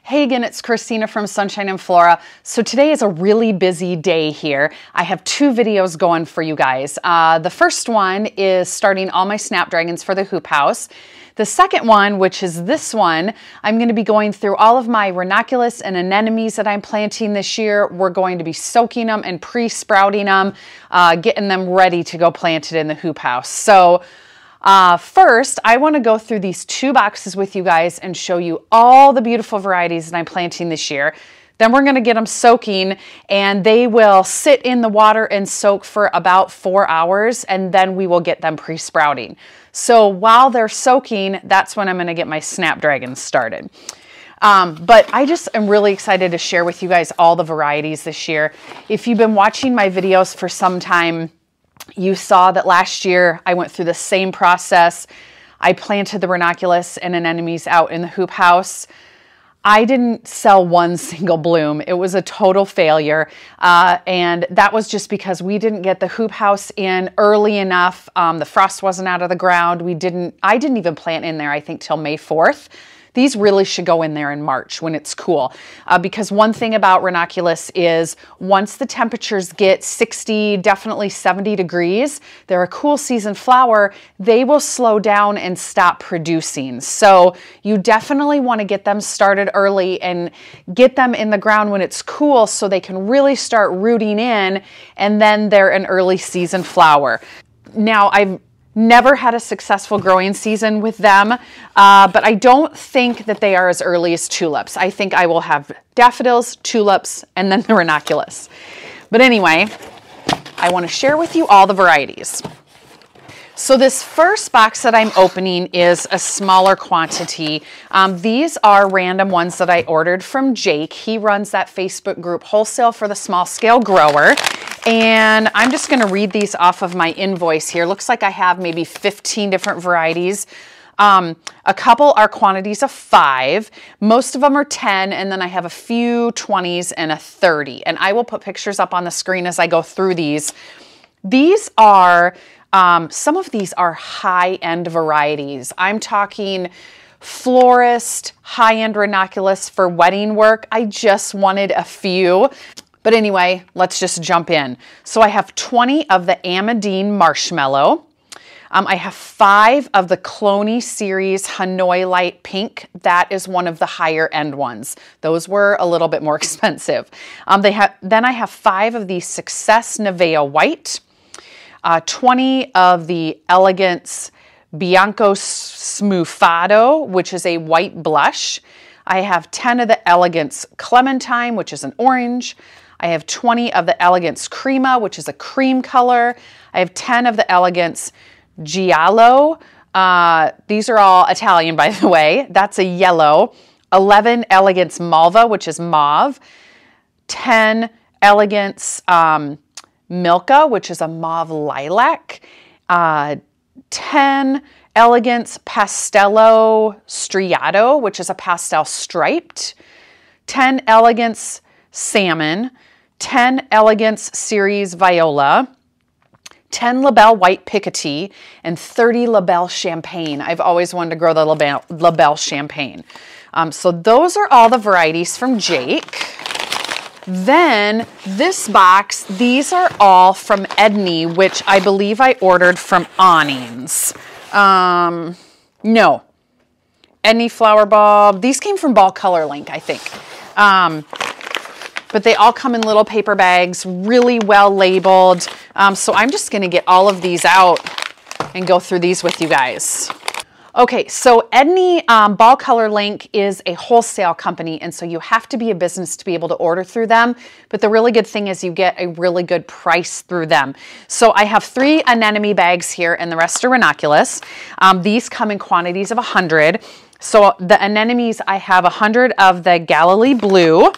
Hey again, it's Christina from Sunshine and Flora. So today is a really busy day here. I have two videos going for you guys. The first one is starting all my snapdragons for the Hoophouse. The second one, which is this one, I'm going to be going through all of my Ranunculus and Anemones that I'm planting this year. We're going to be soaking them and pre-sprouting them, getting them ready to go planted in the Hoophouse. So first, I want to go through these two boxes with you guys and show you all the beautiful varieties that I'm planting this year. Then we're going to get them soaking, and they will sit in the water and soak for about 4 hours, and then we will get them pre-sprouting. So while they're soaking, that's when I'm going to get my snapdragons started. But I just am really excited to share with you guys all the varieties this year. If you've been watching my videos for some time, you saw that last year I went through the same process. I planted the Ranunculus and Anemones out in the Hoophouse. I didn't sell one single bloom. It was a total failure. And that was just because we didn't get the Hoophouse in early enough. The frost wasn't out of the ground. I didn't even plant in there, I think, till May 4th. These really should go in there in March when it's cool. Because one thing about Ranunculus is once the temperatures get 60, definitely 70 degrees, they're a cool season flower, they will slow down and stop producing. So you definitely want to get them started early and get them in the ground when it's cool so they can really start rooting in, and then they're an early season flower. Now, I've never had a successful growing season with them, but I don't think that they are as early as tulips. I think I will have daffodils, tulips, and then the Ranunculus. But anyway, I want to share with you all the varieties. So this first box that I'm opening is a smaller quantity. These are random ones that I ordered from Jake. He runs that Facebook group, Wholesale for the Small Scale Grower. And I'm just going to read these off of my invoice here. Looks like I have maybe 15 different varieties. A couple are quantities of 5. Most of them are 10, and then I have a few 20s and a 30. And I will put pictures up on the screen as I go through these. These are, some of these are high-end varieties. I'm talking florist, high-end ranunculus for wedding work. I just wanted a few. But anyway, let's just jump in. So I have 20 of the Anemone Marshmallow. I have 5 of the Cloney series Hanoi Light Pink. That is one of the higher end ones. Those were a little bit more expensive. Then I have 5 of the Success Nevea White, 20 of the Elegance Bianco Smufado, which is a white blush. I have 10 of the Elegance Clementine, which is an orange. I have 20 of the Elegance Crema, which is a cream color. I have 10 of the Elegance Giallo. These are all Italian, by the way. That's a yellow. 11 Elegance Malva, which is mauve. 10 Elegance Milka, which is a mauve lilac. 10 Elegance Pastello Striato, which is a pastel striped. 10 Elegance Salmon. 10 Elegance Series Viola. 10 LaBelle White Picotee, and 30 LaBelle Champagne. I've always wanted to grow the LaBelle Champagne. So those are all the varieties from Jake. Then this box, these are all from Edney, which I believe I ordered from Awnings. No, Edney Flower Bulb. These came from Ball Color Link, I think. But they all come in little paper bags, really well labeled. So I'm just gonna get all of these out and go through these with you guys. Okay, so Edney Ball Color Link is a wholesale company, and so you have to be a business to be able to order through them. But the really good thing is you get a really good price through them. So I have 3 anemone bags here, and the rest are Ranunculus. These come in quantities of 100. So the anemones, I have 100 of the Galilee Blue.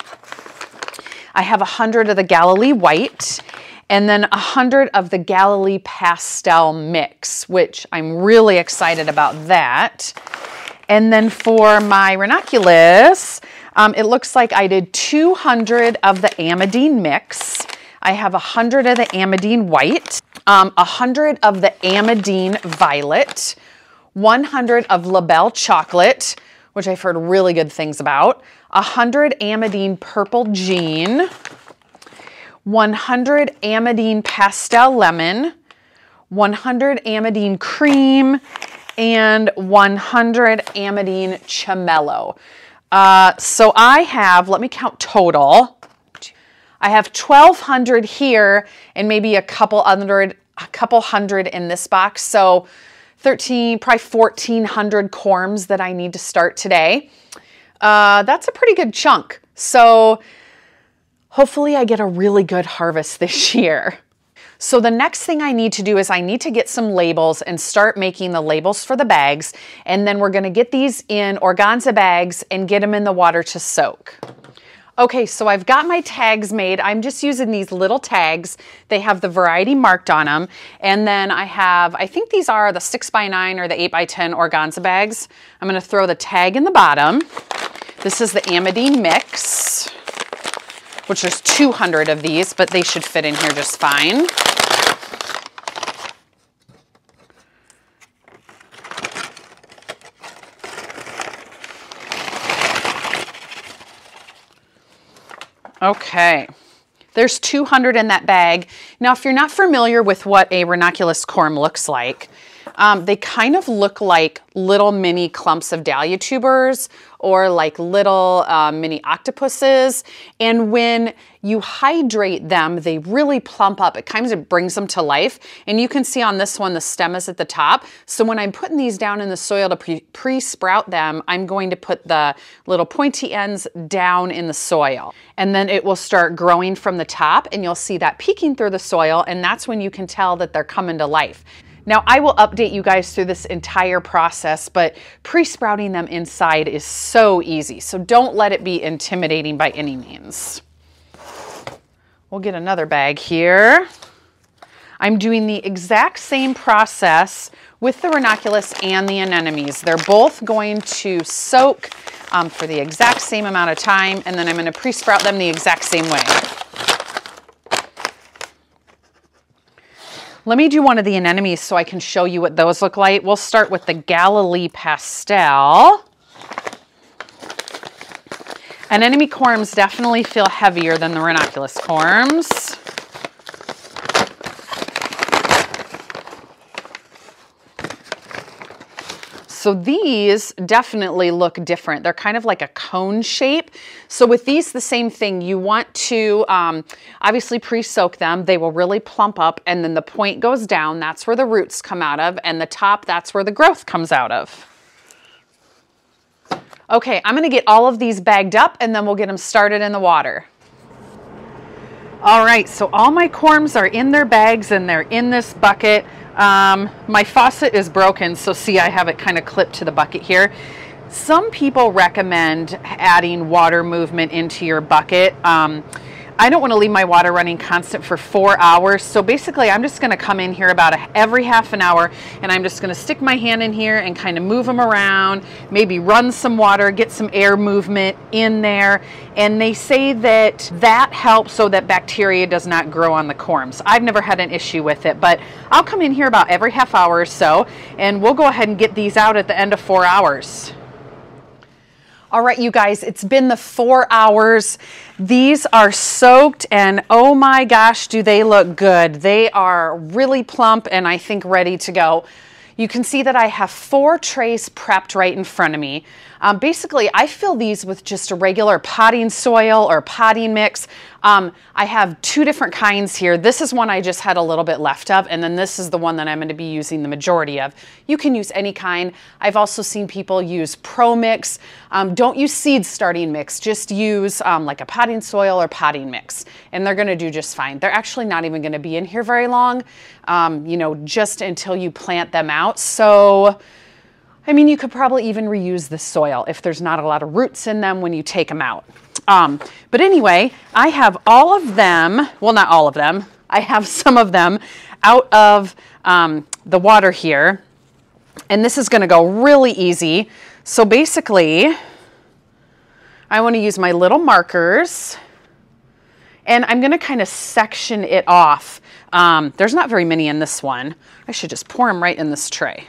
I have 100 of the Galilee White, and then 100 of the Galilee Pastel Mix, which I'm really excited about that. And then for my Ranunculus, it looks like I did 200 of the Anemone Mix. I have 100 of the Anemone White, 100 of the Anemone Violet, 100 of LaBelle Chocolate, which I've heard really good things about, 100 Amadine Purple Jean, 100 Amadine Pastel Lemon, 100 Amadine Cream, and 100 Amadine Chamello. So I have, let me count total. I have 1,200 here and maybe a couple hundred in this box. So 13, probably 1,400 corms that I need to start today. That's a pretty good chunk. So hopefully I get a really good harvest this year. So the next thing I need to do is I need to get some labels and start making the labels for the bags. And then we're gonna get these in organza bags and get them in the water to soak. Okay, so I've got my tags made. I'm just using these little tags. They have the variety marked on them. And then I have, I think these are the 6x9 or the 8x10 organza bags. I'm gonna throw the tag in the bottom. This is the Amadine mix, which there's 200 of these, but they should fit in here just fine. Okay, there's 200 in that bag. Now, if you're not familiar with what a ranunculus corm looks like, they kind of look like little mini clumps of dahlia tubers or like little mini octopuses. And when you hydrate them, they really plump up. It kind of brings them to life. And you can see on this one, the stem is at the top. So when I'm putting these down in the soil to pre-sprout them, I'm going to put the little pointy ends down in the soil. And then it will start growing from the top and you'll see that peeking through the soil. And that's when you can tell that they're coming to life. Now, I will update you guys through this entire process, but pre-sprouting them inside is so easy. So don't let it be intimidating by any means. We'll get another bag here. I'm doing the exact same process with the ranunculus and the anemones. They're both going to soak for the exact same amount of time, and then I'm going to pre-sprout them the exact same way. Let me do one of the anemones so I can show you what those look like. We'll start with the Galilee Pastel. Anemone corms definitely feel heavier than the ranunculus corms. So these definitely look different. They're kind of like a cone shape. So with these, the same thing. You want to obviously pre-soak them. They will really plump up, and then the point goes down. That's where the roots come out of, and the top, that's where the growth comes out of. Okay, I'm gonna get all of these bagged up, and then we'll get them started in the water. All right, so all my corms are in their bags, and they're in this bucket. My faucet is broken, so see, I have it kind of clipped to the bucket here. Some people recommend adding water movement into your bucket. I don't want to leave my water running constant for 4 hours. So basically, I'm just going to come in here about every half an hour, and I'm just going to stick my hand in here and kind of move them around, maybe run some water, get some air movement in there. And they say that that helps so that bacteria does not grow on the corms. I've never had an issue with it, but I'll come in here about every half hour or so, and we'll go ahead and get these out at the end of 4 hours. All right, you guys, it's been the 4 hours. These are soaked, and oh my gosh, do they look good. They are really plump and I think ready to go. You can see that I have 4 trays prepped right in front of me. Basically, I fill these with just a regular potting soil or potting mix. I have 2 different kinds here. This is one I just had a little bit left of, and then this is the one that I'm going to be using the majority of. You can use any kind. I've also seen people use Pro Mix. Don't use seed starting mix. Just use like a potting soil or potting mix, and they're going to do just fine. They're actually not even going to be in here very long, you know, just until you plant them out. So I mean, you could probably even reuse the soil if there's not a lot of roots in them when you take them out. But anyway, I have all of them, well, not all of them, I have some of them out of the water here. And this is gonna go really easy. So basically, I wanna use my little markers, and I'm gonna kind of section it off. There's not very many in this one. I should just pour them right in this tray.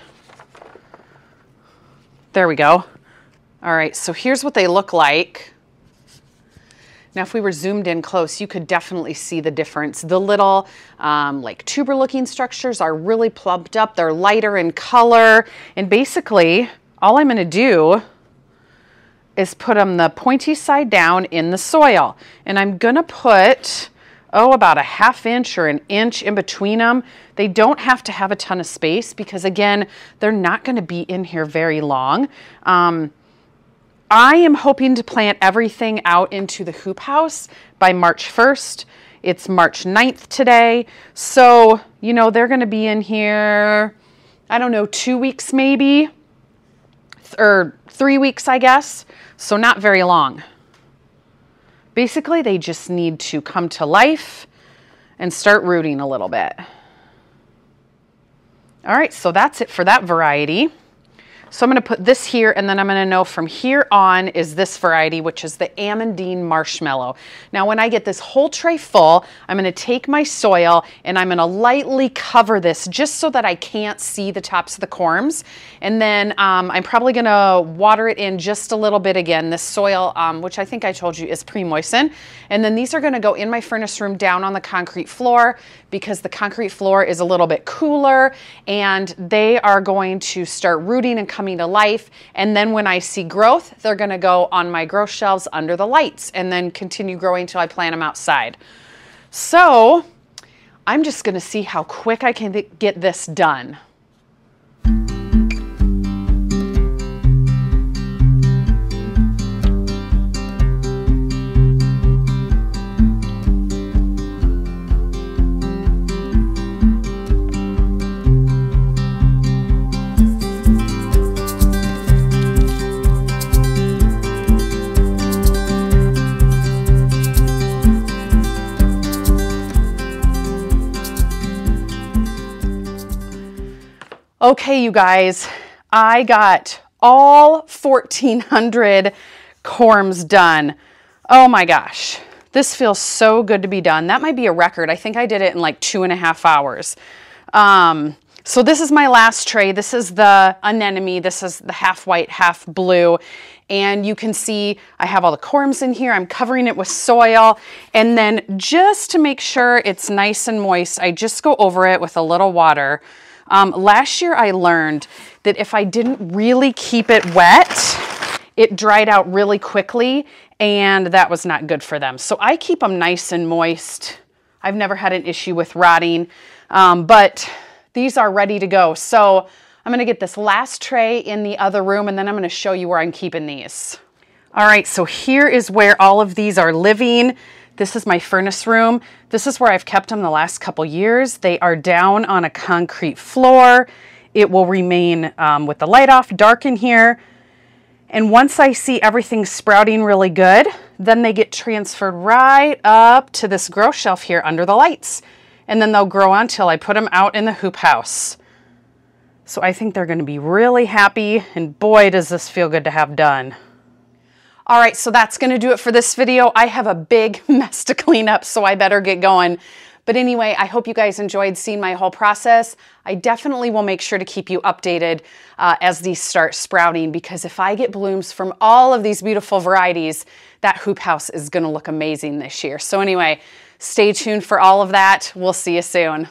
There we go. All right, so here's what they look like. Now, if we were zoomed in close, you could definitely see the difference. The little like tuber looking structures are really plumped up. They're lighter in color. And basically, all I'm gonna do is put them the pointy side down in the soil. And I'm gonna put, about a ½ inch or an inch in between them. They don't have to have a ton of space because again, they're not gonna be in here very long. I am hoping to plant everything out into the hoop house by March 1st. It's March 9th today. So, you know, they're going to be in here, I don't know, 2 weeks maybe, or 3 weeks, I guess. So not very long. Basically, they just need to come to life and start rooting a little bit. All right, so that's it for that variety. So I'm going to put this here, and then I'm going to know from here on is this variety, which is the Amandine Marshmallow. Now, when I get this whole tray full, I'm going to take my soil and I'm going to lightly cover this just so that I can't see the tops of the corms. And then I'm probably going to water it in just a little bit again. This soil, which I think I told you is pre-moistened. And then these are going to go in my furnace room down on the concrete floor because the concrete floor is a little bit cooler, and they are going to start rooting and coming to life. And then when I see growth, they're going to go on my grow shelves under the lights and then continue growing till I plant them outside. So I'm just going to see how quick I can get this done. Okay, you guys, I got all 1,400 corms done. Oh my gosh, this feels so good to be done. That might be a record. I think I did it in like 2.5 hours. So this is my last tray. This is the anemone. This is the half white, half blue. And you can see I have all the corms in here. I'm covering it with soil. And then just to make sure it's nice and moist, I just go over it with a little water. Last year I learned that if I didn't really keep it wet, it dried out really quickly, and that was not good for them. So I keep them nice and moist. I've never had an issue with rotting, but these are ready to go. So I'm gonna get this last tray in the other room, and then I'm gonna show you where I'm keeping these. All right, so here is where all of these are living. This is my furnace room. This is where I've kept them the last couple years. They are down on a concrete floor. It will remain with the light off, dark in here. And once I see everything sprouting really good, then they get transferred right up to this grow shelf here under the lights. And then they'll grow on till I put them out in the hoop house. So I think they're gonna be really happy, and boy, does this feel good to have done. All right, so that's gonna do it for this video. I have a big mess to clean up, so I better get going. But anyway, I hope you guys enjoyed seeing my whole process. I definitely will make sure to keep you updated as these start sprouting, because if I get blooms from all of these beautiful varieties, that hoop house is gonna look amazing this year. So anyway, stay tuned for all of that. We'll see you soon.